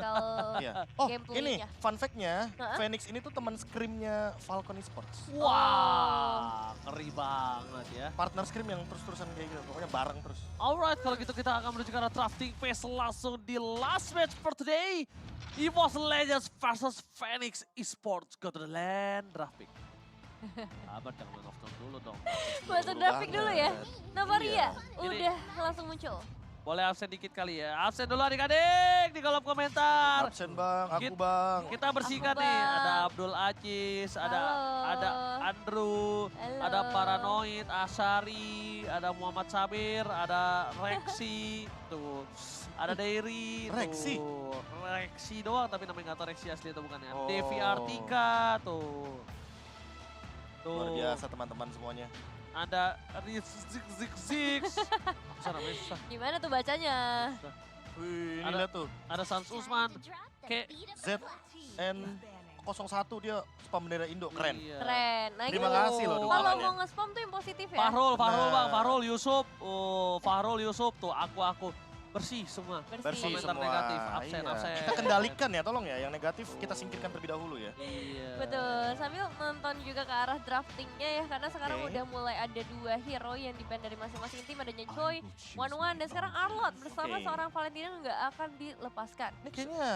tipikal Iya. Oh ini gameplaynya. fun fact-nya, Heeh. Phoenix ini tuh teman scrimnya Falcon Esports. Wah, ngeri banget ya. Partner scrim yang terus-terusan kayak gitu, pokoknya bareng terus. Alright, kalau gitu kita akan menuju ke arah drafting phase langsung di last match for today. EVOS Legends versus Phoenix Esports. Go to the land drafting. Sabar, jangan main off turn dulu dong. Buat Dulu grafik dulu ya. banget. Novaria Iya. udah langsung muncul. Boleh absen dikit kali ya. Absen dulu adik-adik di kolom komentar. Absen bang, aku Kita- bang. Kita bersihkan Aku, nih. Bang. Ada Abdul Aziz, ada Halo. Andrew, Halo. ada Paranoid, Asari, ada Muhammad Sabir, ada Rexi, tuh. Ada Dairy, Rexi? tuh. Rexi doang tapi namanya nggak tahu Rexi asli atau bukan ya. Oh. Devi Artika, tuh. Tuh. Luar biasa teman-teman semuanya. Ada Rizik Zik Zik. Susah namanya susah. Gimana tuh bacanya? susah. Wih, ini Ada- lihat tuh. Ada Sans Usman. Kayak ZN01 dia spam bendera Indo, keren. Iya. Keren. Nah, Terima gitu. kasih loh Kalau dukungannya. mau nge-spam tuh yang positif ya. Fahrul Nah. bang, Fahrul Yusuf. Oh, Fahrul Yusuf tuh aku. Bersih semua. Bersih Komentar semua. negatif, absen, Iya. absen. Kita kendalikan ya, tolong ya. Yang negatif kita singkirkan terlebih dahulu ya. Iya. Betul, sambil nonton juga ke arah draftingnya ya, karena sekarang Oke. udah mulai ada 2 hero yang di-ban dari masing-masing tim, adanya Choi, One dan sekarang Arlot bersama Oke. seorang Valentino nggak akan dilepaskan. Ini kayaknya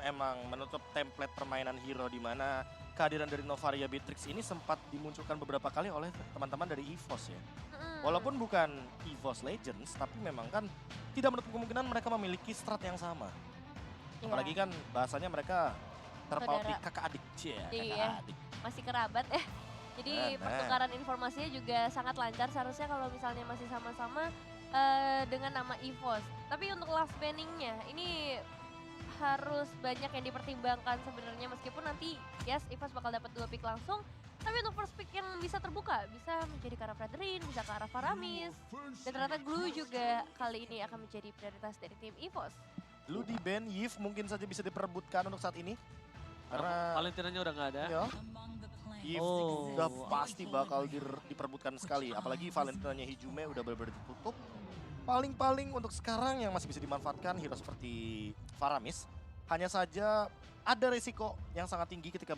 emang menutup template permainan hero di mana kehadiran dari Novaria Beatrix ini sempat dimunculkan beberapa kali oleh teman-teman dari EVOS ya. Mm. Walaupun bukan EVOS Legends, tapi memang kan tidak menutup kemungkinan mereka memiliki strat yang sama. Iya, Apalagi kan bahasanya mereka terpaut di Saudara. kakak adik. Cie, Iya. kakak adik. masih kerabat jadi Nah. pertukaran informasinya juga sangat lancar seharusnya kalau misalnya masih sama-sama dengan nama EVOS. Tapi untuk last banningnya ini harus banyak yang dipertimbangkan sebenarnya, meskipun nanti yes EVOS bakal dapat 2 pick langsung. Tapi untuk first pick yang bisa terbuka, bisa menjadi ke arah Fredrin, bisa ke arah Faramis. Dan ternyata Glue juga kali ini akan menjadi prioritas dari tim EVOS. Lu di band Yves mungkin saja bisa diperebutkan untuk saat ini. Karena Valentinanya udah nggak ada. ya, Yves Oh. udah pasti bakal diperebutkan sekali. Apalagi Valentinanya Hijume udah benar-benar ditutup. Paling-paling untuk sekarang yang masih bisa dimanfaatkan hero seperti Faramis. Hanya saja ada resiko yang sangat tinggi ketika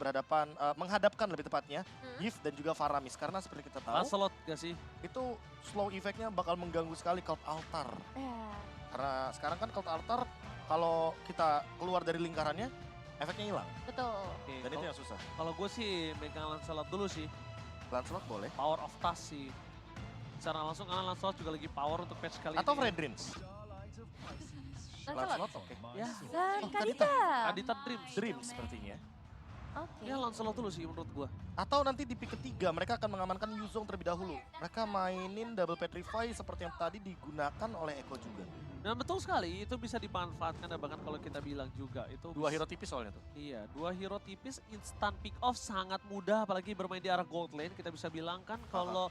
menghadapkan lebih tepatnya Yves dan juga Faramis. Karena seperti kita tahu, Lancelot gak sih? itu slow effect-nya bakal mengganggu sekali Cult Altar. Ya, Karena sekarang kan Cult Altar kalau kita keluar dari lingkarannya, efeknya hilang. betul. Oke, Dan itu yang susah. kalau gue sih megang Lancelot dulu sih. Lancelot boleh. Power of Task sih. Secara langsung karena Lancelot juga lagi power untuk patch kali Atau ini. Fredrins. Lancelot. Lancelot oke. Ya, Dan Oh, Kadita. Kadita Dreams. Dream sepertinya. Oke. Ya Lancelot dulu sih menurut gue. Atau nanti di pick ketiga mereka akan mengamankan Yuzong terlebih dahulu. Mereka mainin double petrify seperti yang tadi digunakan oleh Eko juga. Dan betul sekali, itu bisa dimanfaatkan dan bahkan kalau kita bilang juga itu Dua hero tipis soalnya tuh. Iya, 2 hero tipis instant pick off sangat mudah apalagi bermain di arah gold lane. Kita bisa bilang kan kalau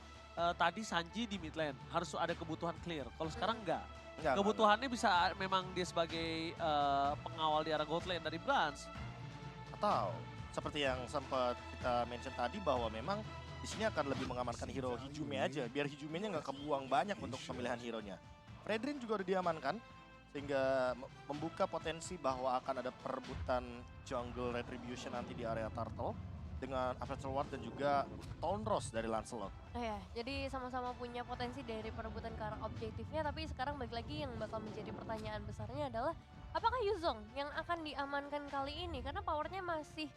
tadi Sanji di mid lane harus ada kebutuhan clear. Kalau sekarang enggak. Enggak, Kebutuhannya bisa memang dia sebagai pengawal di arah gold lane dari Blans. Atau seperti yang sempat kita mention tadi bahwa memang di sini akan lebih mengamankan hero Hijume aja. Biar Hijumenya nggak kebuang banyak untuk pemilihan hero-nya. Fredrin juga udah diamankan. Sehingga membuka potensi bahwa akan ada perebutan jungle retribution nanti di area Turtle. Dengan Aperture Ward dan juga Tonros dari Lancelot. Nah ya, jadi sama-sama punya potensi dari perebutan ke arah objektifnya, tapi sekarang balik lagi yang bakal menjadi pertanyaan besarnya adalah apakah Yuzong yang akan diamankan kali ini? Karena powernya masih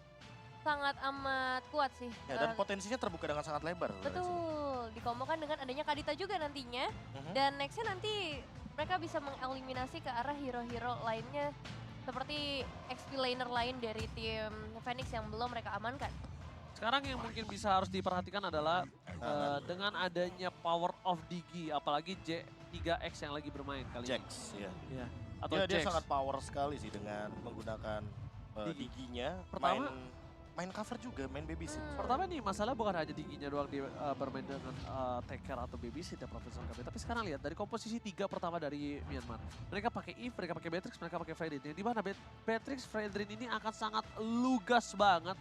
sangat amat kuat sih. Ya, dan potensinya terbuka dengan sangat lebar. sebenarnya sih. Betul, dikombokan dengan adanya Kadita juga nantinya. Mhm. Dan nextnya nanti mereka bisa mengeliminasi ke arah hero-hero lainnya seperti XP laner lain dari tim Phoenix yang belum mereka amankan. Sekarang yang mungkin bisa harus diperhatikan adalah dengan adanya power of Digi, apalagi J3X yang lagi bermain kali ini. Jax, ya. Ya, atau Dia Jax. sangat power sekali sih dengan menggunakan Digi. diginya. Pertama- main cover juga, main babysit. Pertama nih, masalah bukan hanya Diginya doang dia bermain dengan take care atau babysit ya Profesor KB. Tapi sekarang lihat dari komposisi 3 pertama dari Myanmar. Mereka pakai Eve, mereka pakai Beatrix, mereka pakai Fredrin. Yang dimana Beatrix, Fredrin ini akan sangat lugas banget.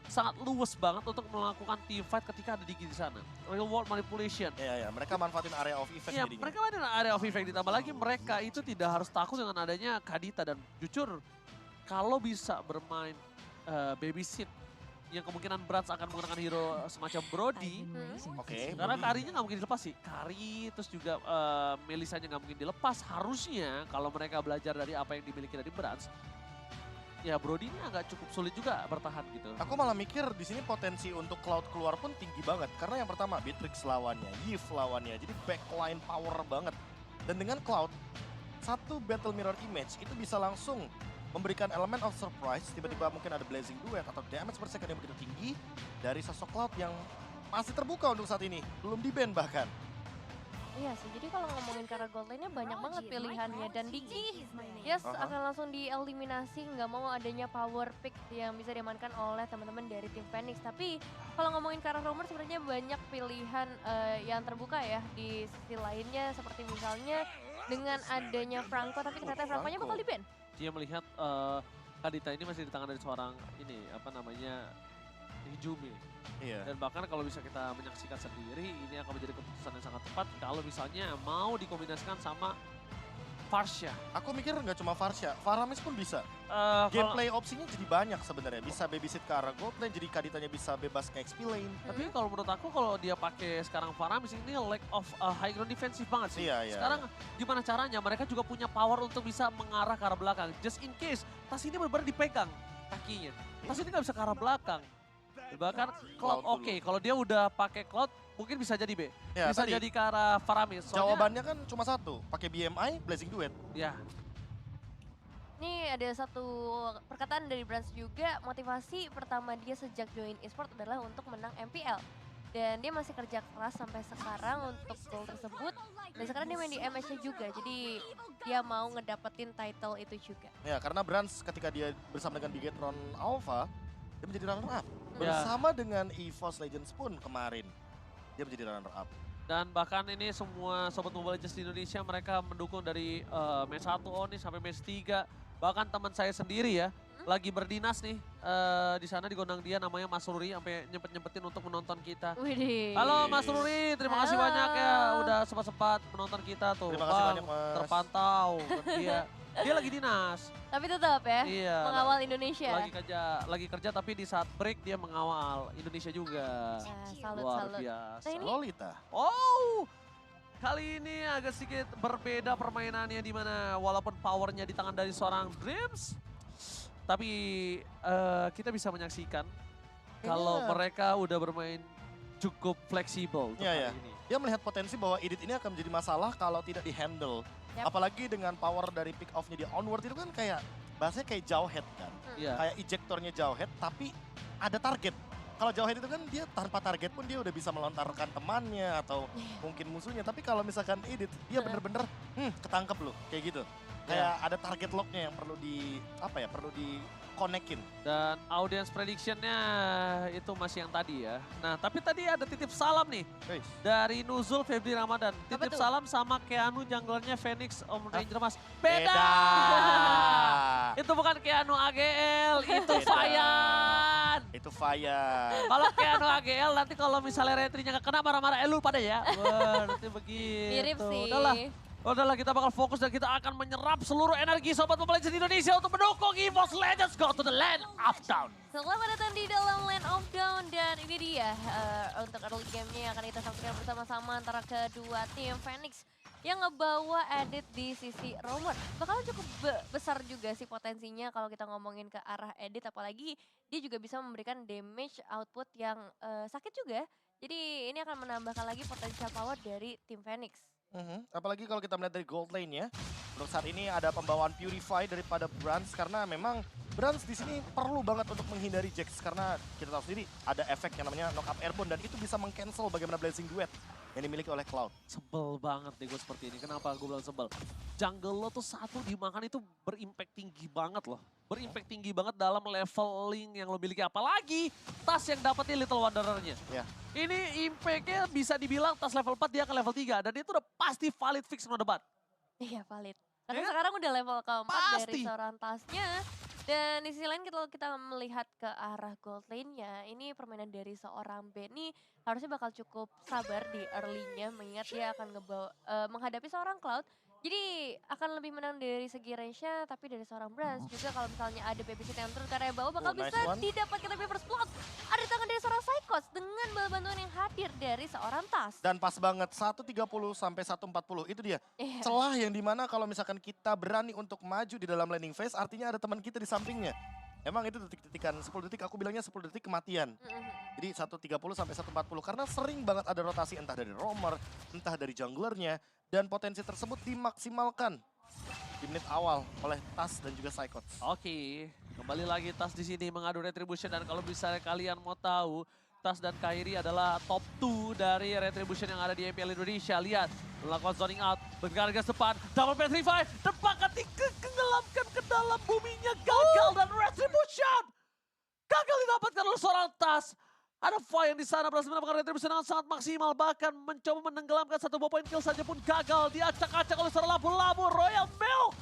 Sangat luwes banget untuk melakukan team fight ketika ada Digi di sana. Real world manipulation. Ya, mereka manfaatin area of effect Iya, jadinya. mereka main dengan area of effect ditambah lagi mereka itu tidak harus takut dengan adanya Kadita dan jujur kalau bisa bermain babysit yang kemungkinan Brats akan menggunakan hero semacam Brody. Oke, Karena Brody. Karinya nggak mungkin dilepas sih. Kari terus juga Melisanya nggak mungkin dilepas. Harusnya kalau mereka belajar dari apa yang dimiliki dari Brats, ya Brody ini agak cukup sulit juga bertahan gitu. Aku malah mikir di sini potensi untuk Cloud keluar pun tinggi banget. Karena yang pertama Beatrix lawannya, Yves lawannya. Jadi backline power banget. Dan dengan Cloud, satu Battle Mirror Image itu bisa langsung memberikan elemen of surprise. Tiba-tiba mungkin ada Blazing Duet atau damage per second yang begitu tinggi dari sosok Cloud yang masih terbuka untuk saat ini. Belum di-ban bahkan. Iya sih, jadi kalau ngomongin ke arah gold lane-nya banyak banget pilihannya. Dan Digi, yes akan langsung dieliminasi, nggak mau adanya power pick yang bisa diamankan oleh teman-teman dari tim Phoenix. Tapi kalau ngomongin ke arah Romer sebenarnya banyak pilihan yang terbuka ya di sisi lainnya. Seperti misalnya dengan adanya Franco, tapi ternyata Franco-nya Franco. bakal di-ban. Dia melihat Kadita ini masih di tangan dari seorang ini apa namanya Hijumi. Iya. Dan bahkan kalau bisa kita menyaksikan sendiri, ini akan menjadi keputusan yang sangat tepat kalau misalnya mau dikombinasikan sama Farsha. Aku mikir nggak cuma Farsha, Faramis pun bisa. Kalau- Gameplay opsinya jadi banyak sebenarnya. Bisa babysit ke arah gold lane, jadi Kaditanya bisa bebas ke XP lane. Tapi kalau menurut aku kalau dia pakai sekarang Faramis ini lack of high ground defensive banget sih. Iya, iya. Sekarang gimana caranya mereka juga punya power untuk bisa mengarah ke arah belakang. Just in case tas ini benar-benar dipegang kakinya. Tas ini nggak bisa ke arah belakang. Bahkan Cloud Cloud dulu. oke, kalau dia udah pakai Cloud mungkin bisa jadi B. Ya, Bisa tadi jadi ke arah Faramis. Soalnya, jawabannya kan cuma satu, pakai BMI, Blazing Duet. ya, Ini ada satu perkataan dari Brands juga, motivasi pertama dia sejak join eSport adalah untuk menang MPL. Dan dia masih kerja keras sampai sekarang untuk goal tersebut. Dan sekarang dia main di MSC juga, jadi dia mau ngedapetin title itu juga. Ya, karena Brands ketika dia bersama dengan Bigetron Alpha, dia menjadi runner up. Ya. Bersama dengan EVOS Legends pun kemarin, dia menjadi runner up. dan bahkan ini semua Sobat Mobile Legends di Indonesia mereka mendukung dari match 1 Oni sampai match 3. Bahkan teman saya sendiri ya, lagi berdinas nih di sana di gondang dia namanya Mas Ruri sampai nyempet-nyempetin untuk menonton kita. Widih. Halo Mas Ruri, terima kasih Halo. banyak ya udah sempat-sempat menonton kita tuh. Terima kasih Bang, banyak, Mas. terpantau dia lagi dinas. Tapi tetap ya, Iya. mengawal Indonesia. Lagi kerja tapi di saat break dia mengawal Indonesia juga. Salut, Luar salut. biasa. Nah, ini- Lolita. Oh, kali ini agak sedikit berbeda permainannya di mana walaupun powernya di tangan dari seorang Dreams, tapi kita bisa menyaksikan kalau mereka udah bermain cukup fleksibel untuk Iya, kali iya. ini. Dia melihat potensi bahwa edit ini akan menjadi masalah kalau tidak di-handle. Yap. Apalagi dengan power dari pick off-nya di onward itu kan kayak, bahasanya kayak jauh head kan. Iya. Kayak ejektornya jauh head tapi ada target. Kalau jauh head itu kan dia tanpa target pun dia udah bisa melontarkan temannya atau mungkin musuhnya. Tapi kalau misalkan edit, dia bener-bener ketangkep loh kayak gitu. Kayak ada target locknya yang perlu perlu di-konekin. Dan audience prediction-nya itu masih yang tadi ya. Nah, tapi tadi ada titip salam nih Guys, dari Nuzul Febri Ramadan. Apa Titip tuh? salam sama Keanu junglernya Phoenix Om Ranger Mas. beda. Beda! Itu bukan Keanu AGL, itu Beda. Fayan. Itu Fayan. Kalau Keanu AGL nanti kalau misalnya retrinya nggak kena marah-marah lu pada ya. Wah, nanti begitu. Mirip sih. Udahlah kita bakal fokus dan kita akan menyerap seluruh energi Sobat Mobile Legends Indonesia untuk mendukung EVOS Legends Go to the Land of Down. Selamat datang di dalam Land of Dawn dan ini dia untuk early game-nya yang akan kita saksikan bersama-sama antara kedua tim Phoenix yang ngebawa edit di sisi Romer. Bakalan cukup besar juga sih potensinya kalau kita ngomongin ke arah edit, apalagi dia juga bisa memberikan damage output yang sakit juga. Jadi ini akan menambahkan lagi potensial power dari tim Phoenix. Apalagi kalau kita melihat dari gold lane ya. Untuk saat ini ada pembawaan Purify daripada Brands karena memang Brands di sini perlu banget untuk menghindari Jax karena kita tahu sendiri ada efek yang namanya knock up airborne dan itu bisa meng-cancel bagaimana Blazing Duet yang dimiliki oleh Cloud. Sebel banget deh gue seperti ini. Kenapa gue bilang sebel? Jungle lo tuh satu dimakan itu berimpact tinggi banget loh. Berimpact tinggi banget dalam leveling yang lo miliki. Apalagi tas yang dapetin Little Wanderer-nya. Ya. Ini impact-nya bisa dibilang tas level 4 dia ke level 3. Dan itu udah pasti valid fix no debat. Iya valid. Karena Ya kan? sekarang udah level keempat Pasti. dari seorang tasnya. Dan di sisi lain kalau kita melihat ke arah gold lane-nya, ini permainan dari seorang Benny harusnya bakal cukup sabar di early-nya mengingat dia akan menghadapi seorang Cloud Jadi akan lebih menang dari segi range-nya, tapi dari seorang Brans juga kalau misalnya ada babysit yang turun ke area bawah bakal Nice bisa one. didapatkan tapi first blood. Ada tangan dari seorang Psychos dengan bala bantuan yang hadir dari seorang Tas. Dan pas banget 1.30 sampai 1.40 itu dia. Iya. Celah yang dimana kalau misalkan kita berani untuk maju di dalam landing phase artinya ada teman kita di sampingnya. Emang itu detik-detikan 10 detik, aku bilangnya 10 detik kematian. Jadi 1.30 sampai 1.40 karena sering banget ada rotasi entah dari roamer, entah dari junglernya. Dan potensi tersebut dimaksimalkan di menit awal oleh Tas dan juga Psychots. Oke, kembali lagi Tas di sini mengadu Retribution dan kalau misalnya kalian mau tahu, Tas dan Kairi adalah top 2 dari Retribution yang ada di MPL Indonesia. Lihat, melakukan zoning out, bergegas depan, double petrify, tempakan tenggelamkan ke dalam buminya, gagal dan Retribution gagal didapatkan oleh seorang Tas. Ada Fai yang di sana berhasil mendapatkan Retribution dengan sangat maksimal, bahkan mencoba menenggelamkan satu buah poin kill saja pun gagal, diacak-acak oleh seorang labu-labu Royal Milk.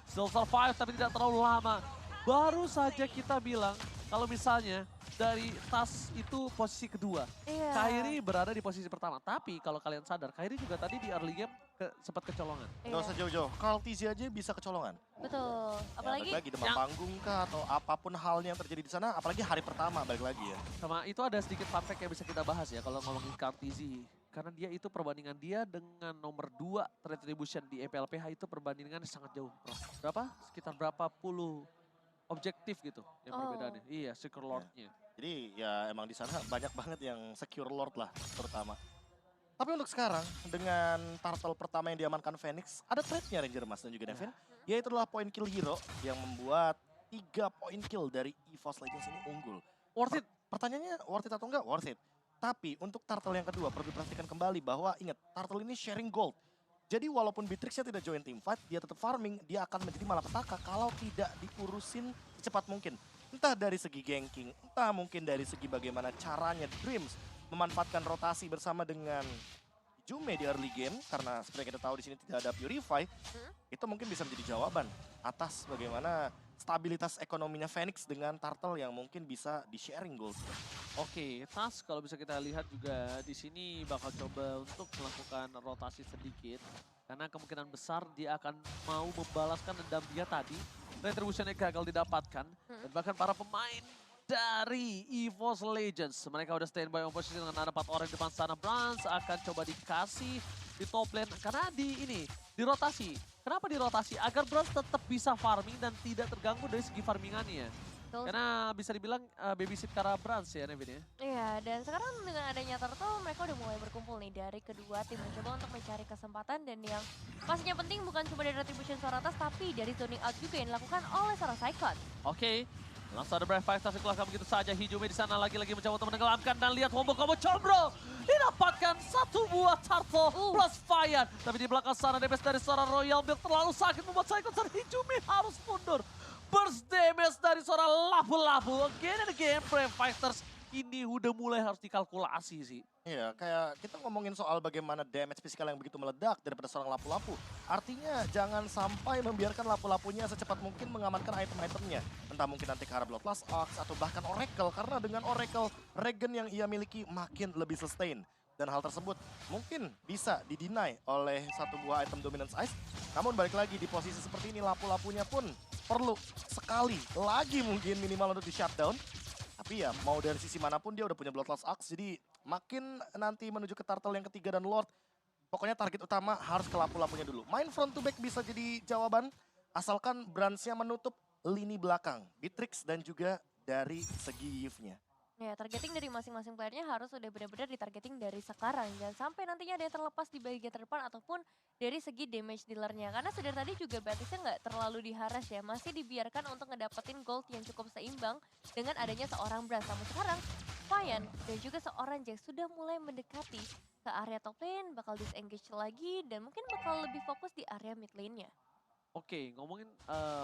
Still survive tapi tidak terlalu lama. Baru saja kita bilang kalau misalnya dari Tas itu posisi kedua. Iya. Kairi berada di posisi pertama. Tapi kalau kalian sadar, Kairi juga tadi di early game sempat kecolongan. Iya. Nggak usah jauh-jauh, Carl TZ aja bisa kecolongan. Betul. Ya, Apalagi balik lagi demam panggung kah atau apapun halnya yang terjadi di sana, apalagi hari pertama balik lagi ya. Sama itu ada sedikit fun fact yang bisa kita bahas ya kalau ngomongin Kartizi. Karena dia itu perbandingan dia dengan nomor 2 Retribution di EPLPH itu perbandingan sangat jauh. Berapa? Sekitar berapa puluh objektif gitu yang Oh. perbedaannya. Iya, Secret Lord-nya. Jadi ya emang di sana banyak banget yang secure Lord lah terutama. Tapi untuk sekarang dengan turtle pertama yang diamankan Phoenix, ada threat-nya Ranger Mas dan juga Nevin. Yaitu adalah point kill hero yang membuat 3 point kill dari EVOS Legends ini unggul. Worth it. Pertanyaannya worth it atau enggak? Worth it. Tapi untuk turtle yang kedua perlu diperhatikan kembali bahwa ingat turtle ini sharing gold. Jadi walaupun Beatrixnya tidak join team fight, dia tetap farming, dia akan menjadi malapetaka kalau tidak diurusin secepat mungkin. Entah dari segi ganking, entah mungkin dari segi bagaimana caranya Dreams memanfaatkan rotasi bersama dengan Jume di early game, karena seperti yang kita tahu di sini tidak ada Purify, itu mungkin bisa menjadi jawaban atas bagaimana stabilitas ekonominya Phoenix dengan Turtle yang mungkin bisa di-sharing gold. Oke, Tas kalau bisa kita lihat juga di sini bakal coba untuk melakukan rotasi sedikit. Karena kemungkinan besar dia akan mau membalaskan dendam dia tadi. Retribution-nya gagal didapatkan. Dan bahkan para pemain dari EVOS Legends. Mereka udah standby on position dengan ada 4 orang di depan sana. Brans akan coba dikasih di top lane. Karena di rotasi. Kenapa dirotasi? Agar Brans tetap bisa farming dan tidak terganggu dari segi farmingannya. Betul. Karena bisa dibilang babysit Kara Brans ya Nevin ya. Iya, dan sekarang dengan adanya Turtle, mereka udah mulai berkumpul nih dari kedua tim mencoba untuk mencari kesempatan dan yang pastinya penting bukan cuma dari Retribution seorang atas, tapi dari zoning out juga yang dilakukan oleh seorang Psychot. Oke, langsung ada Brave Five tapi keluarkan begitu saja. Hijume di sana lagi-lagi mencoba untuk menenggelamkan dan lihat combo-combo Combro didapatkan satu buah turtle plus Fire. Tapi di belakang sana DPS dari seorang Royal Milk terlalu sakit membuat Psychot dan Hijume harus mundur. Burst damage dari seorang labu-labu. Again and again, Brave Fighters ini udah mulai harus dikalkulasi sih. Iya, kayak kita ngomongin soal bagaimana damage fisikal yang begitu meledak daripada seorang lapu-lapu. Artinya jangan sampai membiarkan lapu-lapunya secepat mungkin mengamankan item-itemnya. Entah mungkin nanti Kara Bloodlust Ox atau bahkan Oracle. Karena dengan Oracle, regen yang ia miliki makin lebih sustain. Dan hal tersebut mungkin bisa dideny oleh satu buah item Dominance Ice. Namun balik lagi di posisi seperti ini lapu-lapunya pun perlu sekali lagi mungkin minimal untuk di shutdown. Tapi ya mau dari sisi manapun dia udah punya Bloodlust Axe. Jadi makin nanti menuju ke Turtle yang ketiga dan Lord. Pokoknya target utama harus ke lapu-lapunya dulu. Main front to back bisa jadi jawaban. Asalkan Brans-nya menutup lini belakang. Beatrix dan juga dari segi Yves-nya. Ya, targeting dari masing-masing playernya harus udah benar-benar ditargeting dari sekarang. Jangan sampai nantinya ada yang terlepas di bagian terdepan ataupun dari segi damage dealernya. Karena sudah tadi juga Beatrixnya nggak terlalu diharas ya. Masih dibiarkan untuk ngedapetin gold yang cukup seimbang dengan adanya seorang Brans. Namun sekarang, Fayan dan juga seorang Jax sudah mulai mendekati ke area top lane, bakal disengage lagi dan mungkin bakal lebih fokus di area mid lane-nya. Oke, ngomongin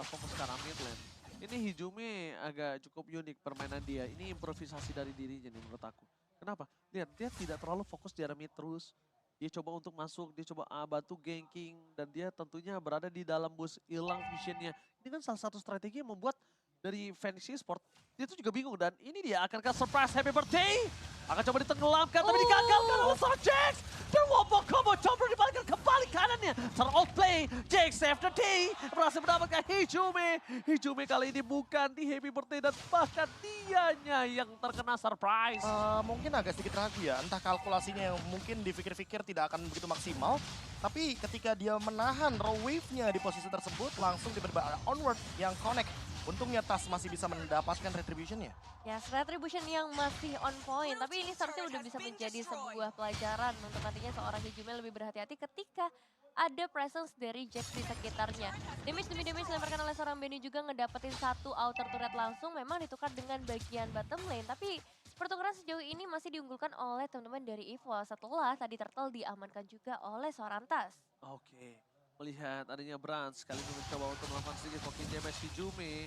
fokus sekarang mid lane. Ini Hijume agak cukup unik permainan dia. Ini improvisasi dari dirinya nih menurut aku. Kenapa? Lihat, dia tidak terlalu fokus di area mid terus. Dia coba untuk masuk, dia coba bantu ganking. Dan dia tentunya berada di dalam bus, hilang visionnya. Ini kan salah satu strategi yang membuat dari Phoenix Esports, dia tuh juga bingung. Dan ini dia akan ke surprise happy birthday Akan coba ditenggelamkan, tapi digagalkan oleh seorang Jax. Dan wombo combo coba dibalikkan kembali kanannya. Seorang outplay, Jax save the day. Berhasil mendapatkan Hijume. Hijume kali ini bukan di happy birthday dan bahkan dianya yang terkena surprise. Mungkin agak sedikit ragu ya, entah kalkulasinya yang mungkin dipikir-pikir tidak akan begitu maksimal. Tapi ketika dia menahan raw wave-nya di posisi tersebut, langsung tiba-tiba onward yang connect. Untungnya Tas masih bisa mendapatkan retribution-nya. Ya, retribution yang masih on point, tapi ini seharusnya udah bisa menjadi sebuah pelajaran untuk nantinya seorang Hijume lebih berhati-hati ketika ada presence dari Jax di sekitarnya. Damage demi damage dilemparkan oleh seorang Benny juga ngedapetin satu outer turret langsung, memang ditukar dengan bagian bottom lane, tapi pertukaran sejauh ini masih diunggulkan oleh teman-teman dari EVOS setelah tadi Turtle diamankan juga oleh seorang Tas. Oke, melihat adanya Brans kali ini mencoba untuk melakukan sedikit poking damage. Hijume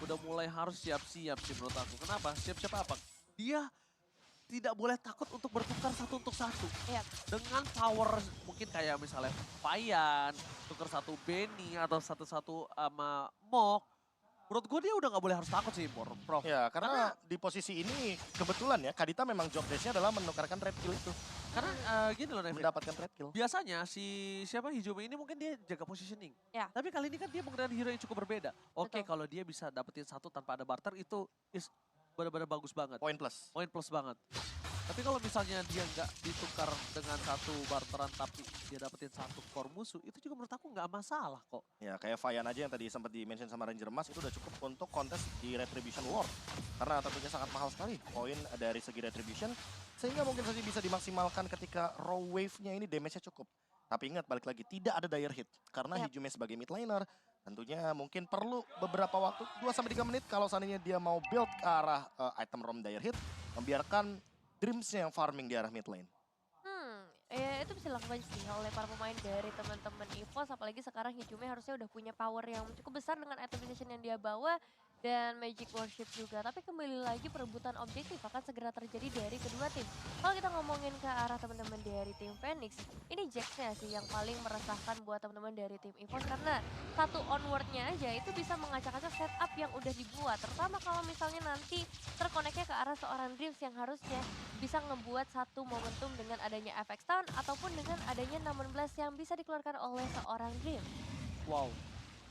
udah mulai harus siap-siap sih menurut aku. Kenapa? Siap-siap apa? Dia tidak boleh takut untuk bertukar satu untuk satu. Iya. Dengan power mungkin kayak misalnya Payan, tukar satu Benny atau satu-satu sama Mok. Menurut gue dia udah gak boleh harus takut sih, Prof. Ya, karena di posisi ini kebetulan ya, Kadita memang job desk-nya adalah menukarkan red kill itu. Karena gini loh Nevin, Mendapatkan red kill. biasanya si siapa Hijume ini mungkin dia jaga positioning. Ya. Tapi kali ini kan dia menggunakan hero yang cukup berbeda. Oke, Betul. kalau dia bisa dapetin satu tanpa ada barter itu is benar-benar bagus banget. Poin plus. Poin plus banget. Tapi kalau misalnya dia nggak ditukar dengan satu barteran tapi dia dapetin satu core musuh, itu juga menurut aku nggak masalah kok. Ya, kayak Vayan aja yang tadi sempat di-mention sama Ranger Mas itu udah cukup untuk kontes di Retribution War. Karena tentunya sangat mahal sekali poin dari segi Retribution. Sehingga mungkin saja bisa dimaksimalkan ketika raw wave-nya ini damage-nya cukup. Tapi ingat, balik lagi, tidak ada dire hit. Karena Yap. Hijume sebagai mid laner, tentunya mungkin perlu beberapa waktu, 2-3 menit kalau seandainya dia mau build ke arah item roam dire hit, membiarkan Dreams-nya yang farming di arah mid lane. Ya itu bisa dilakukan sih oleh para pemain dari teman-teman EVOS, apalagi sekarang Hijume harusnya udah punya power yang cukup besar dengan itemization yang dia bawa dan Magic Worship juga. Tapi kembali lagi perebutan objektif akan segera terjadi dari kedua tim. Kalau kita ngomongin ke arah teman-teman dari tim Phoenix, ini Jax-nya sih yang paling meresahkan buat teman-teman dari tim EVOS karena satu onward-nya aja itu bisa mengacak-acak setup yang udah dibuat. Terutama kalau misalnya nanti terkoneknya ke arah seorang Dreams yang harusnya bisa ngebuat satu momentum dengan adanya FX Town ataupun dengan adanya 16 yang bisa dikeluarkan oleh seorang Dream. Wow,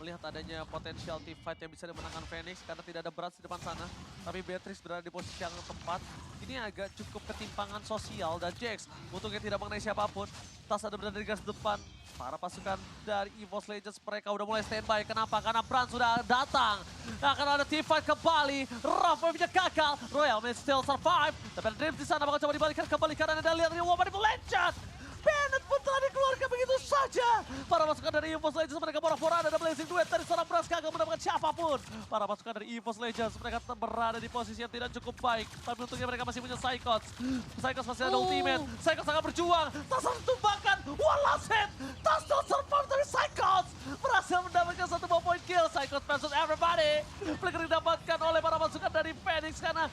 melihat adanya potensial team fight yang bisa dimenangkan Phoenix karena tidak ada Brans di depan sana. Tapi Beatrix berada di posisi yang tepat. Ini agak cukup ketimpangan sosial dan Jax untungnya tidak mengenai siapapun. Tas ada berada di garis depan. Para pasukan dari EVOS Legends mereka udah mulai standby. Kenapa? Karena Brans sudah datang. Akan ada team fight kembali. Rough wave-nya gagal. Royal may still survive. Tapi ada Dreams di sana bakal coba dibalikan kembali karena ada lihat ini Woman Legend. Bennett pun telah dikeluarkan begitu saja. Para pasukan dari EVOS Legends mereka borak-borak ada Blazing Duet dari seorang Brans gagal mendapatkan siapapun. Para pasukan dari EVOS Legends mereka tetap berada di posisi yang tidak cukup baik. Tapi untungnya mereka masih punya Psychots. Psychots masih ada ultimate. Psychots sangat berjuang. Tas harus tumbangkan. One last hit. Tas still survive dari Psychots. Berhasil mendapatkan satu buah point kill. Psychots versus everybody. Flicker didapatkan oleh para pasukan dari Phoenix karena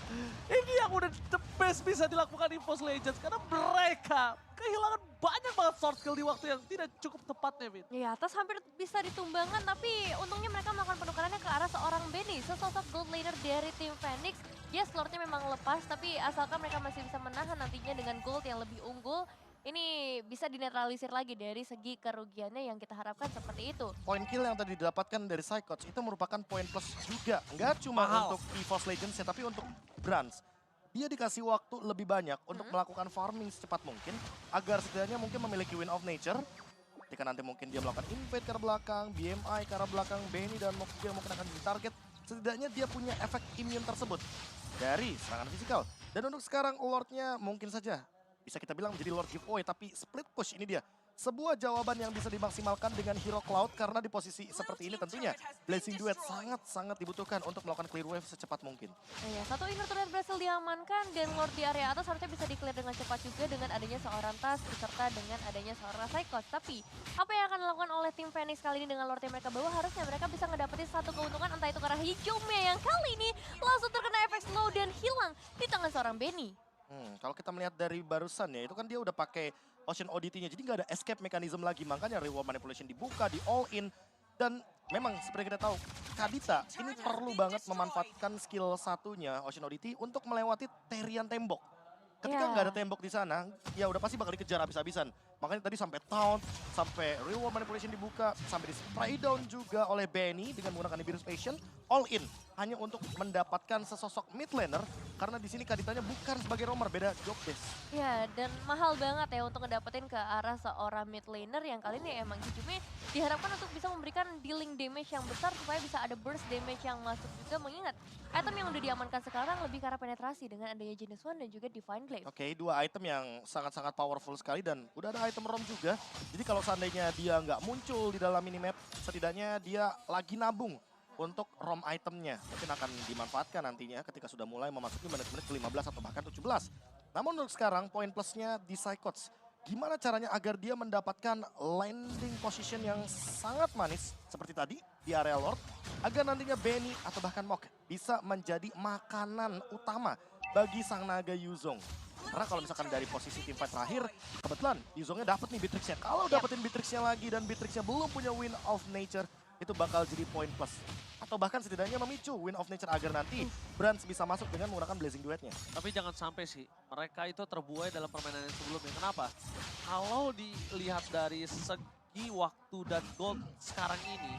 ini yang udah the best bisa dilakukan EVOS Legends. Karena mereka kehilangan banyak banget short skill di waktu yang tidak cukup tepat, Nevin. Ya, atas hampir bisa ditumbangkan, tapi untungnya mereka melakukan penukarannya ke arah seorang Benny, sesosok gold laner dari tim Phoenix. Yes, Lordnya memang lepas, tapi asalkan mereka masih bisa menahan nantinya dengan gold yang lebih unggul, ini bisa dinetralisir lagi dari segi kerugiannya yang kita harapkan seperti itu. Poin kill yang tadi didapatkan dari Psychots itu merupakan poin plus juga. Nggak cuma Mahal. untuk EVOS Legends ya, tapi untuk Brans. Dia dikasih waktu lebih banyak untuk melakukan farming secepat mungkin agar setidaknya mungkin memiliki win of nature. Ketika nanti mungkin dia melakukan invade ke arah belakang, BMI ke arah belakang, Benny dan Mokja mungkin akan jadi target. Setidaknya dia punya efek immune tersebut dari serangan fisikal. Dan untuk sekarang Lordnya mungkin saja bisa kita bilang menjadi Lord giveaway, tapi split push ini dia. Sebuah jawaban yang bisa dimaksimalkan dengan Hero Cloud karena di posisi seperti ini tentunya Blazing Duet sangat-sangat dibutuhkan untuk melakukan clear wave secepat mungkin. Nah ya, satu inner turret berhasil diamankan dan Lord di area atas harusnya bisa di-clear dengan cepat juga dengan adanya seorang Tas beserta dengan adanya seorang Psychots. Tapi apa yang akan dilakukan oleh tim Phoenix kali ini dengan Lord yang mereka bawa, harusnya mereka bisa ngedapetin satu keuntungan, entah itu karena Hijume yang kali ini langsung terkena efek slow dan hilang di tangan seorang Benny. Kalau kita melihat dari barusan ya, itu kan dia udah pakai Ocean Oddity-nya, jadi nggak ada escape mechanism lagi. Makanya reward manipulation dibuka, di all in. Dan memang seperti kita tahu, Kadita ini perlu banget memanfaatkan skill satunya Ocean Oddity untuk melewati terian tembok. Ketika Iya. nggak ada tembok di sana, ya udah pasti bakal dikejar habis-habisan. Makanya tadi sampai taunt, sampai real world manipulation dibuka, sampai di spray down juga oleh Benny dengan menggunakan Nibiru's Passion, all in hanya untuk mendapatkan sesosok mid laner karena di sini Kaditanya bukan sebagai roamer, beda job desk. Ya, dan mahal banget ya untuk ngedapetin ke arah seorang mid laner yang kali ini emang hijaunya diharapkan untuk bisa memberikan dealing damage yang besar supaya bisa ada burst damage yang masuk juga. Mengingat item yang udah diamankan sekarang lebih ke arah penetrasi dengan adanya Genius One dan juga Divine Glaive. Oke, dua item yang sangat-sangat powerful sekali dan udah ada item ROM juga. Jadi kalau seandainya dia nggak muncul di dalam minimap, setidaknya dia lagi nabung untuk ROM itemnya. Mungkin akan dimanfaatkan nantinya ketika sudah mulai memasuki menit-menit ke-15 atau bahkan 17. Namun untuk sekarang poin plusnya di Psychots. Gimana caranya agar dia mendapatkan landing position yang sangat manis seperti tadi di area Lord, agar nantinya Benny atau bahkan Mok bisa menjadi makanan utama bagi sang naga Yuzong. Karena kalau misalkan dari posisi tim fight terakhir, kebetulan Yuzongnya dapat nih Beatrix-nya. Kalau dapetin Beatrix-nya lagi dan Beatrix-nya belum punya Wind of Nature, itu bakal jadi poin plus. Atau bahkan setidaknya memicu Wind of Nature agar nanti Brands bisa masuk dengan menggunakan Blazing Duetnya. Tapi jangan sampai sih, mereka itu terbuai dalam permainan yang sebelumnya. Kenapa? Kalau dilihat dari segi waktu dan gold sekarang ini,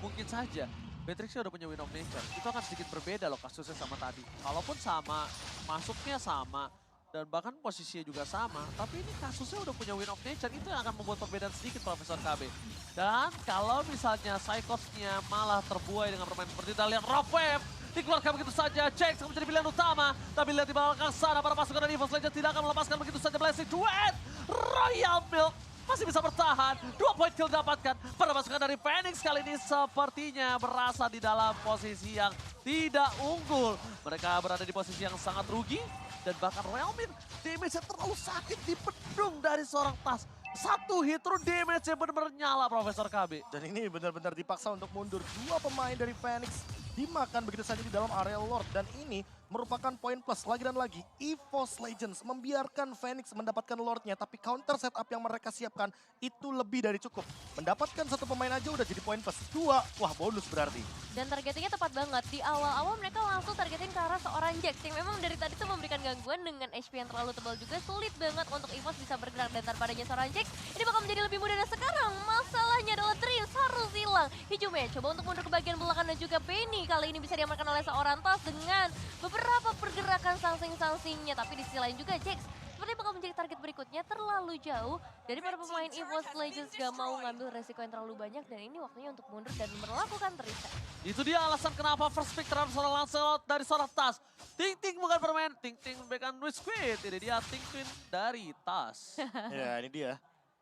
mungkin saja Beatrixnya udah punya Wind of Nature. Itu akan sedikit berbeda loh kasusnya sama tadi. Kalaupun sama, masuknya sama, dan bahkan posisinya juga sama. Tapi ini kasusnya udah punya Wind of Nature, itu yang akan membuat perbedaan sedikit Profesor KB. Dan kalau misalnya Psychots-nya malah terbuai dengan permainan seperti kita lihat Rock Wave dikeluarkan begitu saja, Jax akan menjadi pilihan utama. Tapi lihat di belakang sana para pasukan dari EVOS Legends tidak akan melepaskan begitu saja Blessing Duet. Royal Milk masih bisa bertahan, 2 poin kill dapatkan. Para pasukan dari Phoenix kali ini sepertinya berasa di dalam posisi yang tidak unggul. Mereka berada di posisi yang sangat rugi. Dan bahkan Realmin damage-nya terlalu sakit dipedung dari seorang Tas. Satu hit through damage-nya benar-benar nyala Profesor KB. Dan ini benar-benar dipaksa untuk mundur. Dua pemain dari Phoenix dimakan begitu saja di dalam area Lord. Dan ini merupakan poin plus lagi dan lagi. EVOS Legends membiarkan Phoenix mendapatkan Lordnya. Tapi counter setup yang mereka siapkan itu lebih dari cukup. Mendapatkan satu pemain aja udah jadi poin plus. Dua, wah bonus berarti. Dan targetingnya tepat banget. Di awal-awal mereka langsung targetin ke arah seorang Jax yang memang dari tadi tuh memberikan gangguan dengan HP yang terlalu tebal juga. Sulit banget untuk EVOS bisa bergerak dan tanpa adanya seorang Jax ini bakal menjadi lebih mudah. Dan sekarang masalahnya adalah Dreams harus hilang. Hijaunya coba untuk mundur ke bagian belakang dan juga Benny kali ini bisa diamankan oleh seorang Tas dengan beberapa pergerakan sangsing-sangsingnya. Tapi di sisi lain juga Jax sepertinya bakal menjadi target berikutnya, terlalu jauh dari para pemain EVOS Legends gak mau ngambil resiko yang terlalu banyak dan ini waktunya untuk mundur dan melakukan reset. Itu dia alasan kenapa first pick terhadap seorang Lancelot dari seorang Tas. Ting Ting bukan permain, Ting Ting backhand with Squid. Ini dia Ting Ting dari Tas. Ya ini dia.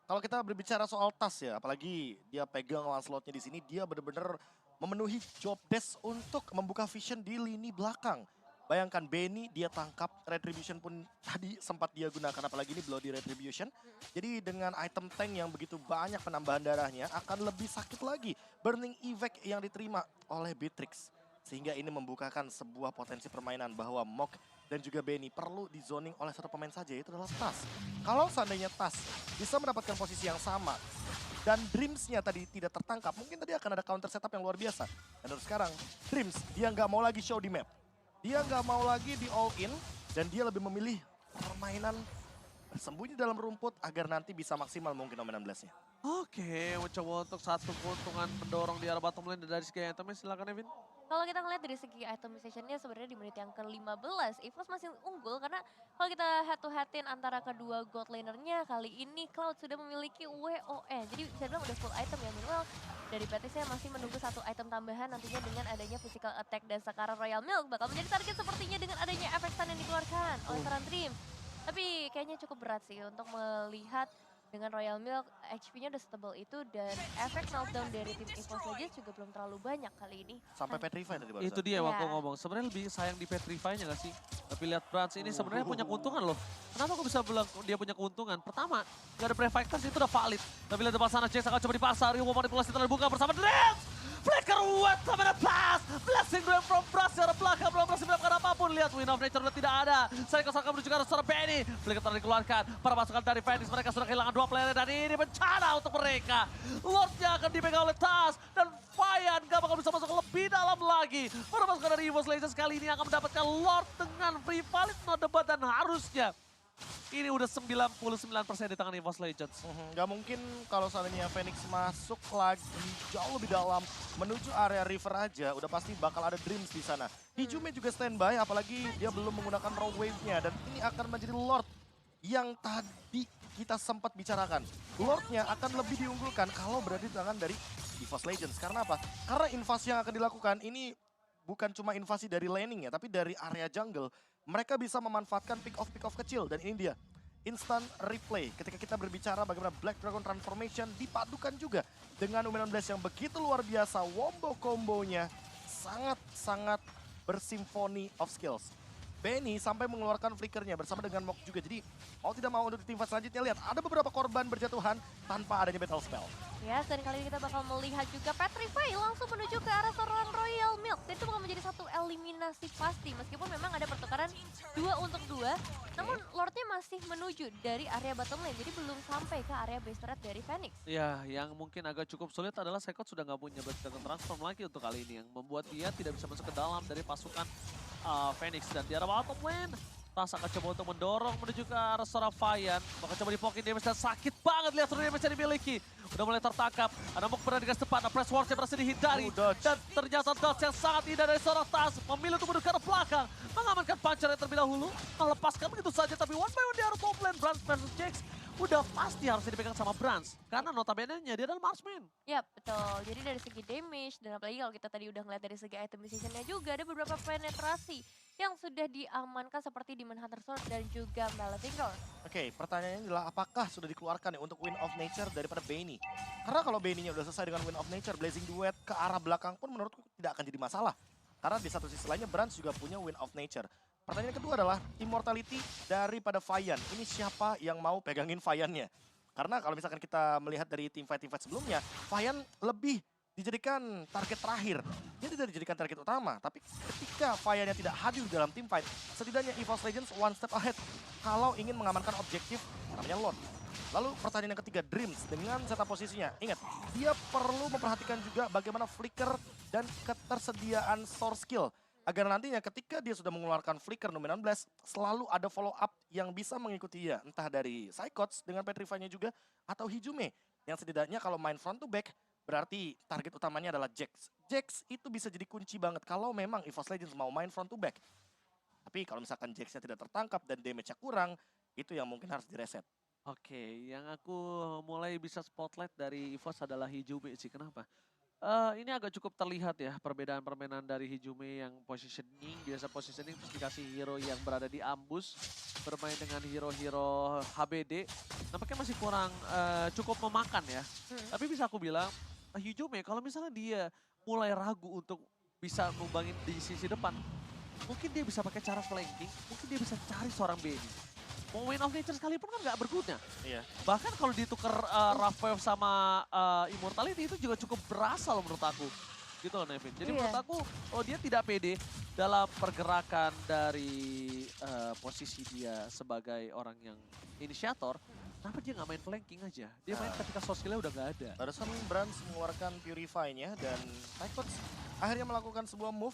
Kalau kita berbicara soal Tas ya, apalagi dia pegang Lancelotnya di sini, dia benar-benar memenuhi job desk untuk membuka vision di lini belakang. Bayangkan Benny dia tangkap, Retribution pun tadi sempat dia gunakan, apalagi ini Bloody Retribution. Jadi dengan item tank yang begitu banyak penambahan darahnya akan lebih sakit lagi Burning Evac yang diterima oleh Beatrix. Sehingga ini membukakan sebuah potensi permainan bahwa Mok dan juga Benny perlu di zoning oleh satu pemain saja, yaitu adalah Tas. Kalau seandainya Tas bisa mendapatkan posisi yang sama dan Dreams-nya tadi tidak tertangkap, mungkin tadi akan ada counter setup yang luar biasa. Dan terus sekarang Dreams dia nggak mau lagi show di map. Dia nggak mau lagi di all in dan dia lebih memilih permainan bersembunyi dalam rumput agar nanti bisa maksimal mungkin Omen Blast-nya. Oke, mencoba untuk satu keuntungan mendorong di arah bottom lane dari segi itemnya, silakan Evin. Kalau kita ngeliat dari segi itemization-nya sebenarnya di menit yang ke-15, EVOS masih unggul karena kalau kita head to headin antara kedua gold laner-nya kali ini Cloud sudah memiliki WON. Jadi bisa bilang udah full item ya, minimal dari Beatrix masih menunggu satu item tambahan nantinya dengan adanya physical attack dan sekarang Royal Milk bakal menjadi target sepertinya dengan adanya efek stun yang dikeluarkan oleh seorang Dream. Tapi kayaknya cukup berat sih untuk melihat dengan Royal Milk, HP-nya udah setebal itu dan efek meltdown dari tim EVOS Legends juga belum terlalu banyak kali ini. Sampai Petrify tadi barusan. Itu dia Iya. waktu ngomong, sebenarnya lebih sayang di Petrify-nya gak sih? Tapi lihat Brands ini sebenarnya punya keuntungan loh. Kenapa aku bisa bilang dia punya keuntungan? Pertama, gak ada Brave Fighters itu udah valid. Tapi lihat depan sana Jax akan coba dipasar, Rio manipulasi terbuka bersama Dreams! Flicker wet sama the pass! Blessing Duel from Brass dari belakang, belum berhasil melakukan apapun. Lihat Wind of Nature udah tidak ada. Psycho akan menuju ke arah seorang Benny. Flicker telah dikeluarkan. Para pasukan dari Phoenix, mereka sudah kehilangan 2 player dan ini bencana untuk mereka. Lordnya akan dipegang oleh Tas dan Fayan gak bakal bisa masuk lebih dalam lagi. Para pasukan dari EVOS Legends kali ini akan mendapatkan Lord dengan free valid, no debat dan harusnya Ini udah 99% di tangan EVOS Legends. Nggak mungkin kalau seandainya Phoenix masuk lagi jauh lebih dalam menuju area river aja, udah pasti bakal ada Dreams di sana. Hijume juga standby, apalagi dia belum menggunakan Rogue Wave-nya, dan ini akan menjadi Lord yang tadi kita sempat bicarakan. Lordnya akan lebih diunggulkan kalau berada di tangan dari EVOS Legends. Karena apa? Karena invasi yang akan dilakukan ini bukan cuma invasi dari laning ya, tapi dari area jungle. Mereka bisa memanfaatkan pick off kecil, dan ini dia. Instant replay ketika kita berbicara bagaimana Black Dragon Transformation dipadukan juga dengan U19 yang begitu luar biasa. Wombo kombonya sangat-sangat bersimfoni of skills. Benny sampai mengeluarkan flickernya bersama dengan Mok juga. Jadi mau tidak mau untuk tim fight selanjutnya, lihat ada beberapa korban berjatuhan tanpa adanya battle spell. Ya, dan kali ini kita bakal melihat juga Petrify langsung menuju ke arah seorang Royal Milk. Dan itu bakal menjadi satu eliminasi pasti. Meskipun memang ada pertukaran 2 untuk 2. Namun Lordnya masih menuju dari area bottom lane. Jadi belum sampai ke area base turret dari Phoenix. Ya, yang mungkin agak cukup sulit adalah Sekot sudah nggak punya Black Dragon Transform lagi untuk kali ini. Yang membuat dia tidak bisa masuk ke dalam dari pasukan Phoenix. Dan di arah bottom lane, Tas akan coba untuk mendorong menuju ke arah seorang Fayan. Bakal coba dipokin damage dan sakit banget lihat seluruh damage yang dimiliki. Udah mulai tertangkap. Ada Mok berada di garis depan. Ada Press Wars yang berhasil dihindari. Dan ternyata dodge yang sangat indah dari seorang Tas. Memilih untuk menuju ke arah belakang. Mengamankan puncher yang terlebih dahulu. Melepaskan begitu saja. Tapi one by one di arah top lane. Brans versus Jax. Udah pasti harus dipegang sama Brans. Karena notabene-nya dia adalah marksman. Ya betul, jadi dari segi damage dan apalagi kalau kita tadi udah ngeliat dari segi item decision-nya juga ada beberapa penetrasi yang sudah diamankan seperti Demon Hunter Sword dan juga Malefinger. Oke, pertanyaannya adalah apakah sudah dikeluarkan ya untuk Wind of Nature daripada Benny? Karena kalau Benny-nya udah selesai dengan Wind of Nature, Blazing Duet ke arah belakang pun menurutku tidak akan jadi masalah. Karena di satu sisi lainnya Brans juga punya Wind of Nature. Pertanyaan kedua adalah immortality daripada Fayan. Ini siapa yang mau pegangin Fayannya? Karena kalau misalkan kita melihat dari team fight sebelumnya, Fayan lebih dijadikan target terakhir. Dia tidak dijadikan target utama, tapi ketika Fayannya tidak hadir di dalam team fight, setidaknya EVOS Legends one step ahead kalau ingin mengamankan objektif namanya Lord. Lalu pertanyaan yang ketiga, Dreams dengan setup posisinya. Ingat, dia perlu memperhatikan juga bagaimana flicker dan ketersediaan source skill. Agar nantinya ketika dia sudah mengeluarkan flicker nomor 16, selalu ada follow up yang bisa mengikuti dia. Entah dari Psychots dengan Petrify-nya juga, atau Hijume. Yang setidaknya kalau main front to back, berarti target utamanya adalah Jax. Jax itu bisa jadi kunci banget kalau memang EVOS Legends mau main front to back. Tapi kalau misalkan Jax-nya tidak tertangkap dan damage-nya kurang, itu yang mungkin harus direset. Oke, yang aku mulai bisa spotlight dari EVOS adalah Hijume sih. Kenapa? Ini agak cukup terlihat ya perbedaan permainan dari Hijume yang positioning, biasa positioning terus dikasih hero yang berada di ambush, bermain dengan hero-hero HBD, nampaknya masih kurang cukup memakan ya. Tapi bisa aku bilang, Hijume kalau misalnya dia mulai ragu untuk bisa numbangin di sisi depan, mungkin dia bisa pakai cara flanking, mungkin dia bisa cari seorang Benny. Mau Wind of Nature sekalipun kan nggak berguna. Iya. Bahkan kalau ditukar Rough Wave sama Immortality itu juga cukup berasa loh menurut aku. Gitu loh Nevin. Jadi menurut aku dia tidak pede dalam pergerakan dari posisi dia sebagai orang yang inisiator. Kenapa dia nggak main flanking aja? Dia main ketika source skill-nya udah nggak ada. Barusan Brans mengeluarkan Purify-nya dan Typhus akhirnya melakukan sebuah move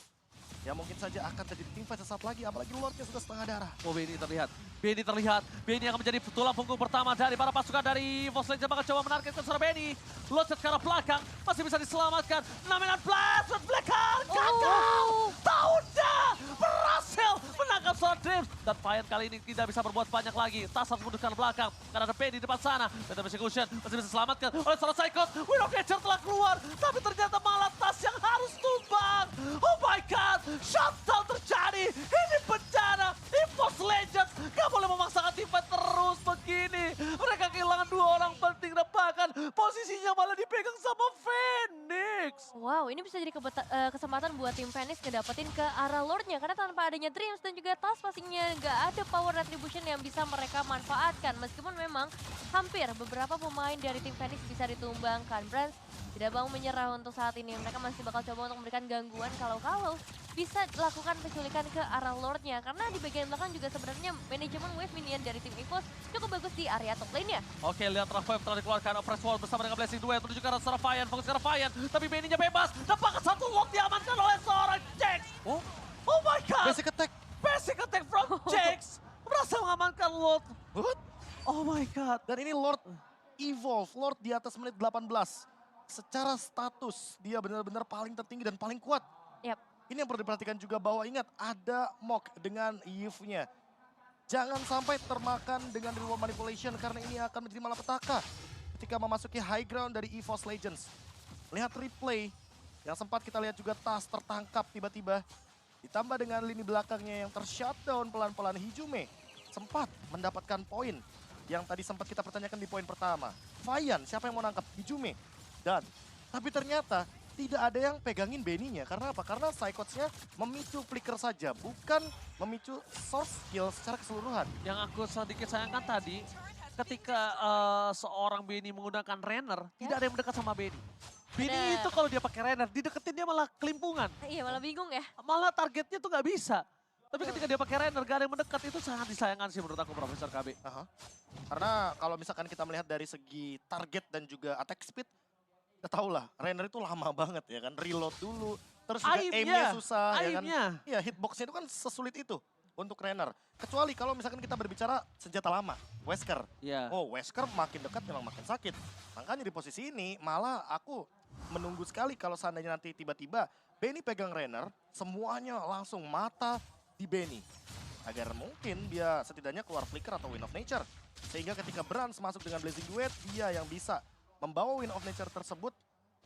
yang mungkin saja akan terjadi team fight sesaat lagi, apalagi Lordnya sudah setengah darah. Oh, Benny terlihat. Benny akan menjadi tulang punggung pertama dari para pasukan dari EVOS Legends. Bakal coba menargetkan seorang Benny. Loncat ke arah belakang, masih bisa diselamatkan. Namelan Blast, Blackheart, gagal! Taunda berhasil menangkap seorang Dreams. Dan Fayan kali ini tidak bisa berbuat banyak lagi. Tas harus mundurkan belakang, karena ada Benny di depan sana. Better Execution masih bisa diselamatkan oleh seorang Psychot. Wind of Nature telah keluar, tapi ternyata malah Tas yang harus tumbang. Oh my god, shutdown terjadi. Ini bencana. EVOS Legends gak boleh memaksakan tim fight terus begini. Mereka kehilangan 2 orang penting dan bahkan posisinya malah dipegang sama Phoenix. Wow, ini bisa jadi kesempatan buat tim Phoenix ngedapetin ke arah Lordnya. Karena tanpa adanya Dreams dan juga Tas pastinya nggak ada power retribution yang bisa mereka manfaatkan. Meskipun memang hampir beberapa pemain dari tim Phoenix bisa ditumbangkan. Brans tidak mau menyerah untuk saat ini. Mereka masih bakal coba untuk memberikan gangguan kalau bisa lakukan penculikan ke arah Lordnya. Karena di bagian belakang juga sebenarnya manajemen wave minion dari tim EVOS cukup bagus di area top lane-nya. Oke, lihat Rough Wave telah dikeluarkan. Press Wall bersama dengan Blazing Duet menuju ke arah seorang Fayan. Fokus ke arah Fayan, tapi Benny-nya bebas. Nampaknya satu Lord diamankan oleh seorang Jax. Oh my god. Basic attack from Jax. Berhasil mengamankan Lord. my god. Dan ini Lord Evolve, Lord di atas menit 18. Secara status dia benar-benar paling tertinggi dan paling kuat. Yap. Ini yang perlu diperhatikan juga bahwa ingat ada Mok dengan Yves-nya. Jangan sampai termakan dengan reward manipulation karena ini akan menjadi malapetaka ketika memasuki high ground dari EVOS Legends. Lihat replay yang sempat kita lihat juga Tas tertangkap tiba-tiba. Ditambah dengan lini belakangnya yang tershutdown pelan-pelan, Hijume sempat mendapatkan poin yang tadi sempat kita pertanyakan di poin pertama. Vayan, siapa yang mau nangkap? Hijume. Tapi ternyata tidak ada yang pegangin Benny-nya. Karena apa? Karena Psychots-nya memicu flicker saja, bukan memicu source skill secara keseluruhan. Yang aku sedikit sayangkan tadi, ketika seorang Benny menggunakan Renner, tidak ada yang mendekat sama Benny. Benny Bener. itu kalau dia pakai Renner, dideketin dia malah kelimpungan. Iya malah bingung ya. Malah targetnya tuh nggak bisa. Tapi ketika dia pakai Renner, gak ada yang mendekat, itu sangat disayangkan sih menurut aku Profesor KB. Aha. Karena kalau misalkan kita melihat dari segi target dan juga attack speed, kita tahu lah, Renner itu lama banget ya kan, reload dulu, terus juga aimnya susah ya kan. Aimnya. Iya, hitboxnya itu kan sesulit itu untuk Renner. Kecuali kalau misalkan kita berbicara senjata lama, Wesker. Iya. Oh, Wesker makin dekat memang makin sakit. Makanya di posisi ini malah aku menunggu sekali kalau seandainya nanti tiba-tiba Benny pegang Renner, semuanya langsung mata di Benny. Agar mungkin dia setidaknya keluar flicker atau Wind of Nature. Sehingga ketika Brans masuk dengan Blazing Duet, dia yang bisa membawa Wind of Nature tersebut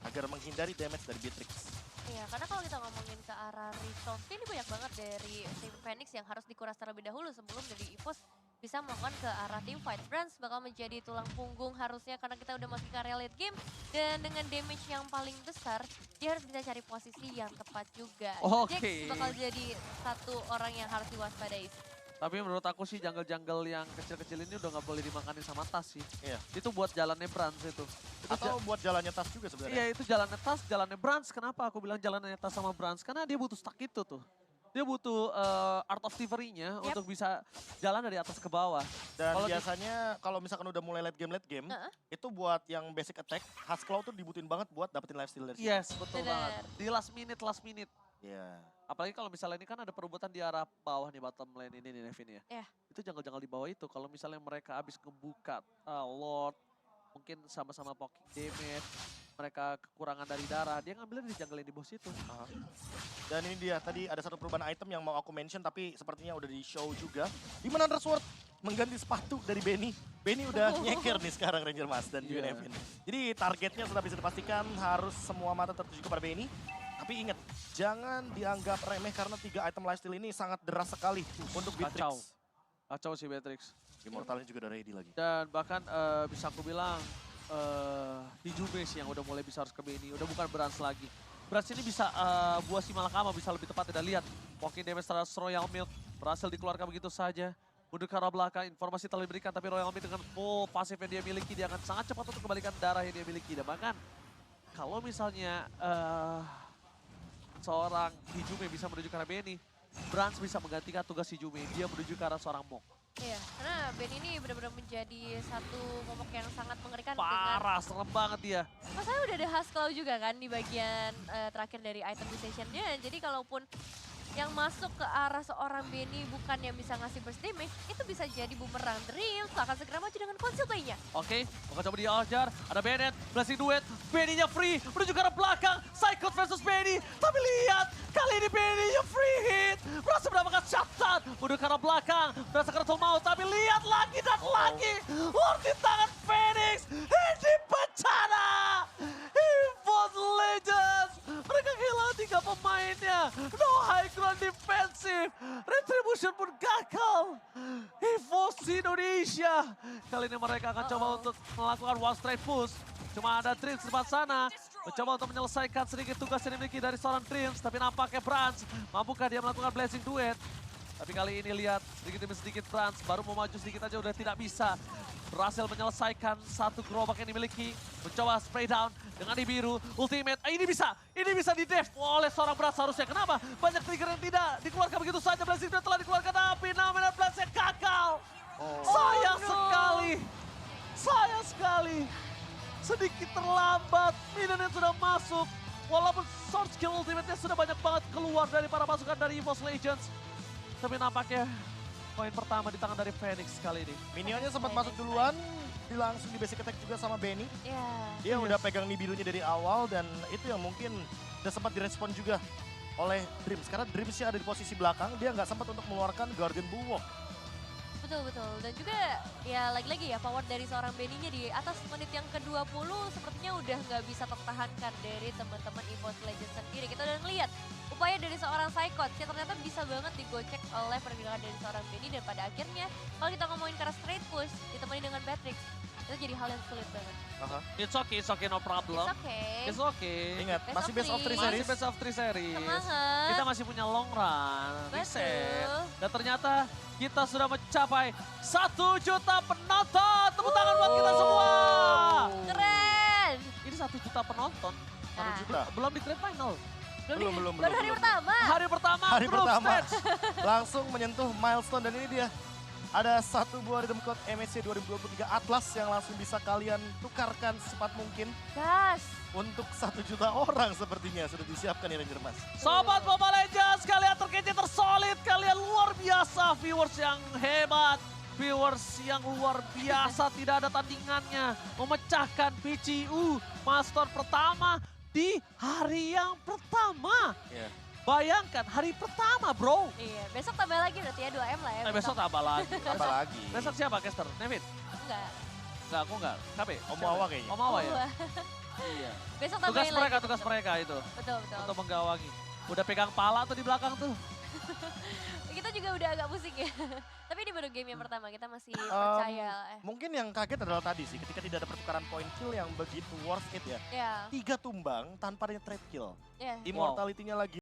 agar menghindari damage dari Beatrix. Iya, karena kalau kita ngomongin ke arah resource, ini banyak banget dari tim Phoenix yang harus dikuras terlebih dahulu sebelum dari EVOS bisa melakukan ke arah team fight. Brans bakal menjadi tulang punggung harusnya karena kita udah masuk ke area late game. Dan dengan damage yang paling besar, dia harus bisa cari posisi yang tepat juga. Oke. Jax bakal jadi satu orang yang harus diwaspadai. Tapi menurut aku sih jungle-jungle yang kecil-kecil ini udah nggak boleh dimakanin sama Tas sih. Iya. Itu buat jalannya Brans itu. Atau buat jalannya Tas juga sebenarnya. Iya itu jalannya Tas, jalannya Brans. Kenapa aku bilang jalannya Tas sama Brans? Karena dia butuh stack itu tuh. Dia butuh Art of Thievery-nya untuk bisa jalan dari atas ke bawah. Dan Kalau biasanya kalau misalkan udah mulai late game, itu buat yang basic attack, Husklaw tuh dibutuhin banget buat dapetin lifesteal dari situ. Yes, betul Bener. banget. Di last minute. Iya. Apalagi kalau misalnya ini kan ada perebutan di arah bawah nih bottom lane ini nih Nevin ya. Iya. Itu jungle-jungle di bawah itu. Kalau misalnya mereka habis ngebuka Lord, mungkin sama-sama poking damage, mereka kekurangan dari darah, dia ngambilnya di jungle yang di bawah situ. Dan ini dia, tadi ada satu perubahan item yang mau aku mention tapi sepertinya udah di show juga. Di mana Undersword mengganti sepatu dari Benny. Benny udah nyeker nih sekarang Ranger Mas dan juga Iya. Nevin. Jadi targetnya sudah bisa dipastikan harus semua mata tertuju kepada Benny. Tapi ingat, jangan dianggap remeh karena 3 item lifesteal ini sangat deras sekali untuk Beatrix. Kacau sih Beatrix. Immortalnya juga udah ready lagi. Dan bahkan bisa aku bilang Hijume sih yang udah mulai bisa harus ke Benny. Udah bukan Brans lagi. Brans ini bisa buah si Malakama bisa lebih tepat tidak lihat. Walking damage terhadap Royal Milk berhasil dikeluarkan begitu saja. Mundur ke arah belakang, informasi telah diberikan tapi Royal Milk dengan full pasif yang dia miliki, dia akan sangat cepat untuk kembalikan darah yang dia miliki. Dan bahkan kalau misalnya seorang Hijume bisa menuju ke arah Benny, Brans bisa menggantikan tugas Hijume, dia menuju ke arah seorang Mok. Iya, karena Ben ini benar-benar menjadi satu momok yang sangat mengerikan. Parah, serem banget dia. Masalahnya udah ada Husklaw juga kan di bagian terakhir dari item decision-nya. Jadi kalaupun yang masuk ke arah seorang Benny bukan yang bisa ngasih burst damage, itu bisa jadi bumerang. Drill akan segera maju dengan konsil play-nya. Oke, bakal coba dia ajar. Ada Bennett, Blessing Duet, Benny-nya free, menuju ke arah belakang. Psycho versus Benny, tapi lihat, kali ini Benny-nya free hit. Berhasil mendapatkan shutdown, menuju ke arah belakang. Berhasil ke arah mau, tapi lihat lagi dan lagi. Lord di tangan Phoenix, ini bencana. EVOS Legends, mereka kehilangan 3 pemainnya. No high ground defensive, Retribution pun gagal. EVOS Indonesia, kali ini mereka akan coba untuk melakukan one straight push. Cuma ada Dreams di depan sana, mencoba untuk menyelesaikan sedikit tugas yang dimiliki dari seorang Dreams. Tapi nampaknya Brans, mampukah dia melakukan Blessing Duet? Tapi kali ini lihat sedikit demi sedikit Brans, baru mau maju sedikit aja udah tidak bisa. Berhasil menyelesaikan satu gerobak yang dimiliki. Mencoba spray down dengan di biru. Ultimate, ini bisa di-def oleh seorang Brans harusnya. Kenapa? Banyak trigger yang tidak dikeluarkan begitu saja. Blessing Duet telah dikeluarkan tapi namanya Brans yang gagal. Sayang sekali. Sayang sekali. Sedikit terlambat, minion yang sudah masuk. Walaupun sword skill ultimate-nya sudah banyak banget keluar dari para pasukan dari EVOS Legends. Tapi nampaknya koin pertama di tangan dari Phoenix kali ini. Minionnya sempat Phoenix, masuk duluan, langsung di basic attack juga sama Benny. Ya. Dia udah pegang nih birunya dari awal dan itu yang mungkin udah sempat direspon juga oleh Dreams. Karena Dreamsnya ada di posisi belakang, dia nggak sempat untuk mengeluarkan Guardian Bulwark. Betul. Dan juga ya lagi-lagi ya power dari seorang Benny-nya di atas menit yang ke-20 sepertinya udah nggak bisa tertahankan dari teman-teman EVOS Legends sendiri. Kita udah ngeliat upaya dari seorang Psychots yang ternyata bisa banget digocek oleh pergerakan dari seorang Benny dan pada akhirnya kalau kita ngomongin karena straight push ditemani dengan Batrix itu jadi hal yang sulit banget. It's okay, no problem. It's okay. It's okay. Ingat, Best masih of best of three. 3 Masih series. best of 3 series. Semangat. Kita masih punya long run. Reset. Betul. Dan ternyata kita sudah mencapai 1 juta penonton. Tepuk tangan buat kita semua. Keren. Ini 1 juta penonton. Nah. Juta. Belum di grand final. Belum. Baru hari pertama. Hari pertama Hari group pertama stage. langsung menyentuh milestone dan ini dia. Ada satu buah Rhythm Code MSC 2023 Atlas yang langsung bisa kalian tukarkan secepat mungkin Gas. untuk 1 juta orang sepertinya sudah disiapkan nih Ranger Mas. Sobat Mobile Legends, kalian terkece tersolid, kalian luar biasa, viewers yang hebat. Viewers yang luar biasa, tidak ada tandingannya. Memecahkan PCU milestone pertama di hari yang pertama. Iya. Bayangkan, hari pertama bro. Iya, besok tambah lagi berarti ya 2M lah ya. Besok tambah lagi. Apa lagi? Besok siapa, Caster? Nevin? Enggak. Enggak, aku enggak. KB? Om Wawa kayaknya. Om Wawa ya? Wah. Iya. Besok Tugas tambahin mereka, lagi. tugas mereka itu. Betul. Untuk menggawangi. Udah pegang pala tuh di belakang tuh. Kita juga udah agak pusing ya. Tapi ini baru game yang pertama, kita masih percaya. Mungkin yang kaget adalah tadi sih ketika tidak ada pertukaran point kill yang begitu worth it ya. Ya, 3 tumbang tanpa adanya trap kill. ya. Immortality-nya lagi